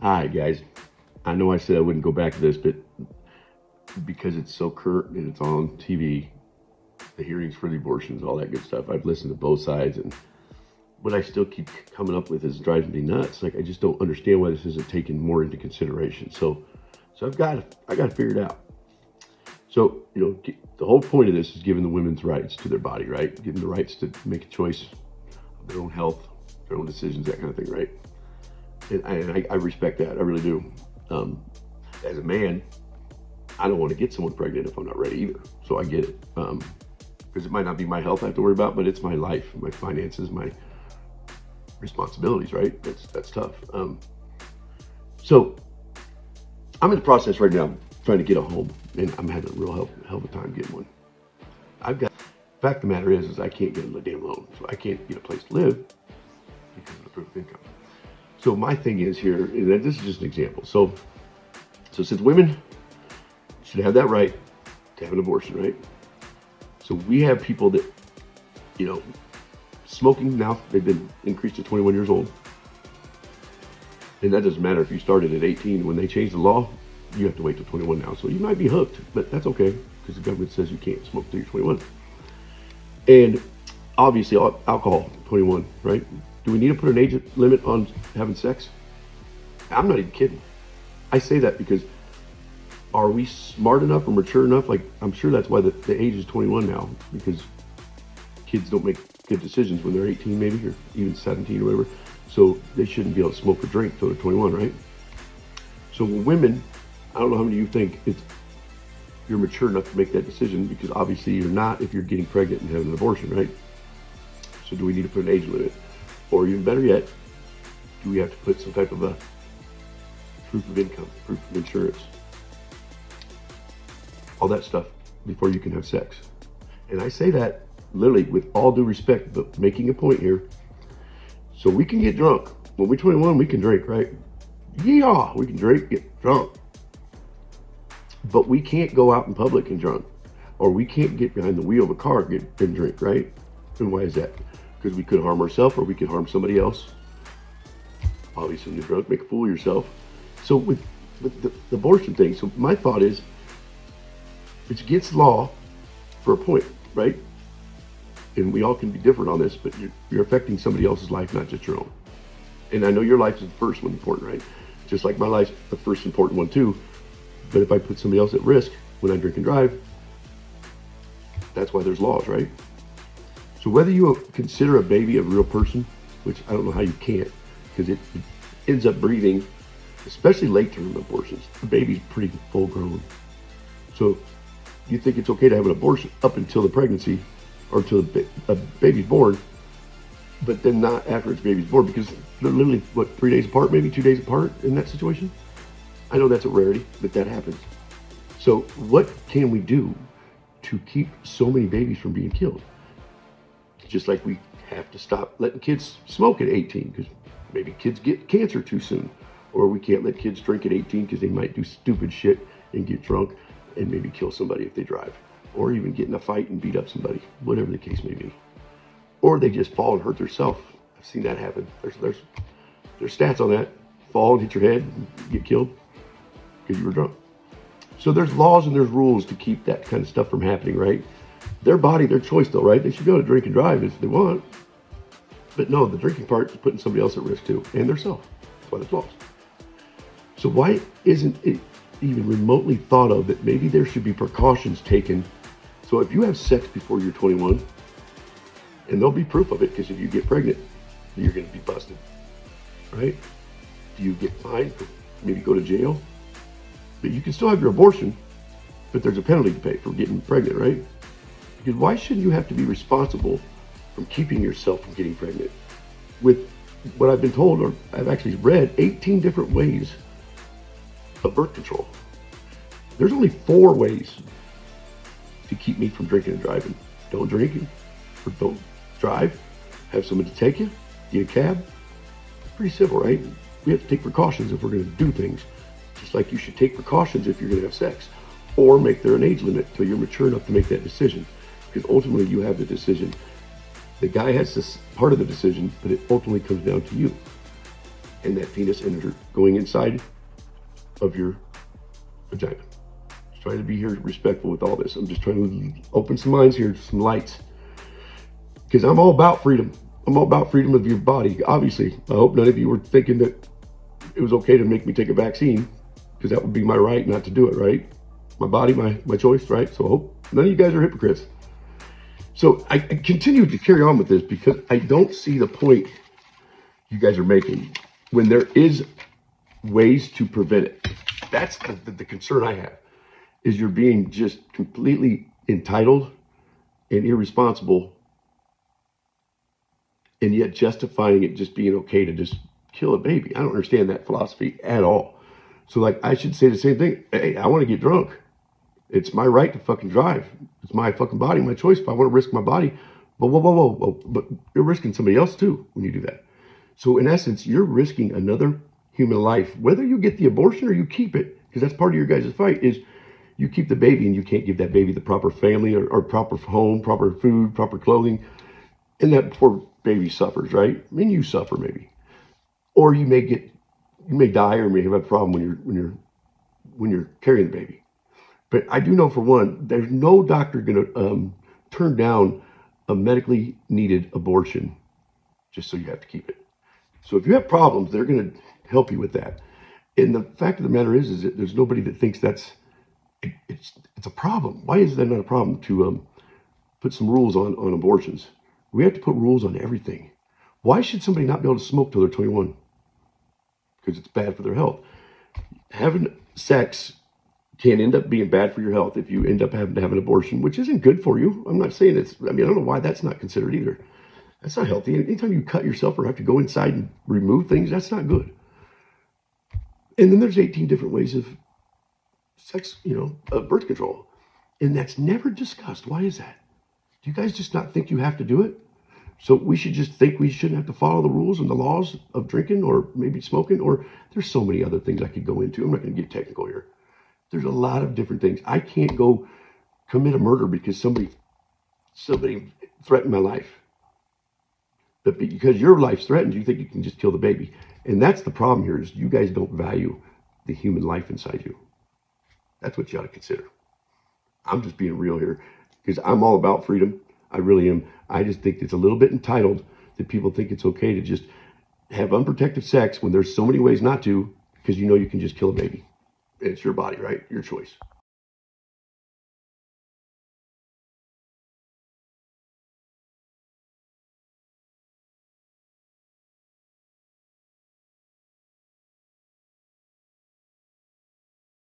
All right, guys. I know I said I wouldn't go back to this, but because it's so current and it's on TV, the hearings for the abortions, all that good stuff, I've listened to both sides, and what I still keep coming up with is driving me nuts. Like, I just don't understand why this isn't taken more into consideration. So I got to figure it out. So, the whole point of this is giving the women's rights to their body, right? Giving the rights to make a choice of their own health, their own decisions, that kind of thing, right? And I respect that. I really do. As a man, I don't want to get someone pregnant if I'm not ready either. So I get it. Because it might not be my health I have to worry about, but it's my life, my finances, my responsibilities, right? That's tough. So I'm in the process right now trying to get a home, and I'm having a real hell of a time getting one. The fact of the matter is I can't get a damn loan. So I can't get a place to live because of the proof of income. So my thing is here, and this is just an example. So since women should have that right to have an abortion, right? So we have people that, smoking now, they've been increased to 21 years old. And that doesn't matter if you started at 18. When they changed the law, you have to wait till 21 now. So you might be hooked, but that's okay because the government says you can't smoke till you're 21. And obviously alcohol, 21, right? Do we need to put an age limit on having sex? I'm not even kidding. I say that because are we smart enough or mature enough? Like, I'm sure that's why the age is 21 now, because kids don't make good decisions when they're 18 maybe, or even 17 or whatever. So they shouldn't be able to smoke or drink till they're 21, right? So women, I don't know how many of you think you're mature enough to make that decision, because obviously you're not if you're getting pregnant and having an abortion, right? So do we need to put an age limit? Or even better yet, do we have to put some type of a proof of income, proof of insurance, all that stuff before you can have sex? And I say that literally with all due respect, but making a point here. So we can get drunk. When we're 21, we can drink, right? Yeah, we can drink, get drunk. But we can't go out in public and drunk. Or we can't get behind the wheel of a car and drink, right? And why is that? Because we could harm ourselves or we could harm somebody else. Obviously, when you're drunk, make a fool of yourself. So with the abortion thing, so my thought is, it's against law for a point, right? And we all can be different on this, but you're affecting somebody else's life, not just your own. And I know your life is the first one important, right? Just like my life's the first important one too. But if I put somebody else at risk when I drink and drive, that's why there's laws, right? So whether you consider a baby a real person, which I don't know how you can't, because it ends up breathing, especially late-term abortions. The baby's pretty full-grown. So you think it's okay to have an abortion up until the pregnancy or until a baby's born, but then not after its baby's born, because they're literally, 3 days apart, maybe 2 days apart in that situation? I know that's a rarity, but that happens. So what can we do to keep so many babies from being killed? Just like we have to stop letting kids smoke at 18, because maybe kids get cancer too soon. Or we can't let kids drink at 18 because they might do stupid shit and get drunk and maybe kill somebody if they drive. Or even get in a fight and beat up somebody, whatever the case may be. Or they just fall and hurt themselves. I've seen that happen. There's stats on that. Fall and hit your head and get killed because you were drunk. So there's laws and there's rules to keep that kind of stuff from happening, right? Their body, their choice though, right? They should be able to drink and drive if they want. But no, the drinking part is putting somebody else at risk too, and themselves. That's why there's laws. So why isn't it even remotely thought of that maybe there should be precautions taken? So if you have sex before you're 21, and there'll be proof of it, because if you get pregnant, you're going to be busted, right? Do you get fined, maybe go to jail? But you can still have your abortion, but there's a penalty to pay for getting pregnant, right? Because why shouldn't you have to be responsible from keeping yourself from getting pregnant? With what I've been told, or I've actually read, 18 different ways of birth control. There's only 4 ways to keep me from drinking and driving. Don't drink or don't drive, have somebody to take you, get a cab. Pretty simple, right? We have to take precautions if we're going to do things. Just like you should take precautions if you're going to have sex, or make there an age limit till you're mature enough to make that decision. Because ultimately you have the decision. The guy has this part of the decision, but it ultimately comes down to you. and that penis going inside of your vagina. Just trying to be here respectful with all this. I'm just trying to open some minds here, some lights, because I'm all about freedom. I'm all about freedom of your body. Obviously, I hope none of you were thinking that it was okay to make me take a vaccine, because that would be my right not to do it, right? My body, my choice, right? So I hope none of you guys are hypocrites. So I continue to carry on with this because I don't see the point you guys are making when there is ways to prevent it. That's the concern I have, is you're being just completely entitled and irresponsible, and yet justifying it just being okay to just kill a baby. I don't understand that philosophy at all. So like, I should say the same thing. Hey, I want to get drunk. It's my right to fucking drive. It's my fucking body, my choice. If I want to risk my body, whoa. But you're risking somebody else too when you do that. So in essence, you're risking another human life, whether you get the abortion or you keep it, because that's part of your guys' fight, is you keep the baby and you can't give that baby the proper family or proper home, proper food, proper clothing. And that poor baby suffers, right? I mean, you suffer maybe. Or you may die or may have a problem when you're carrying the baby. But I do know for one, there's no doctor going to turn down a medically needed abortion just so you have to keep it. So if you have problems, they're going to help you with that. And the fact of the matter is that there's nobody that thinks it's a problem. Why is that not a problem to put some rules on abortions? We have to put rules on everything. Why should somebody not be able to smoke till they're 21? Because it's bad for their health. Having sex can end up being bad for your health if you end up having to have an abortion, which isn't good for you. I'm not saying I don't know why that's not considered either. That's not healthy. Anytime you cut yourself or have to go inside and remove things, that's not good. And then there's 18 different ways of sex, birth control. And that's never discussed. Why is that? Do you guys just not think you have to do it? So we should just think we shouldn't have to follow the rules and the laws of drinking or maybe smoking, or there's so many other things I could go into. I'm not going to get technical here. There's a lot of different things. I can't go commit a murder because somebody threatened my life. But because your life's threatened, you think you can just kill the baby. And that's the problem here, is you guys don't value the human life inside you. That's what you ought to consider. I'm just being real here because I'm all about freedom. I really am. I just think it's a little bit entitled that people think it's okay to just have unprotected sex when there's so many ways not to, because you can just kill a baby. It's your body, right? Your choice.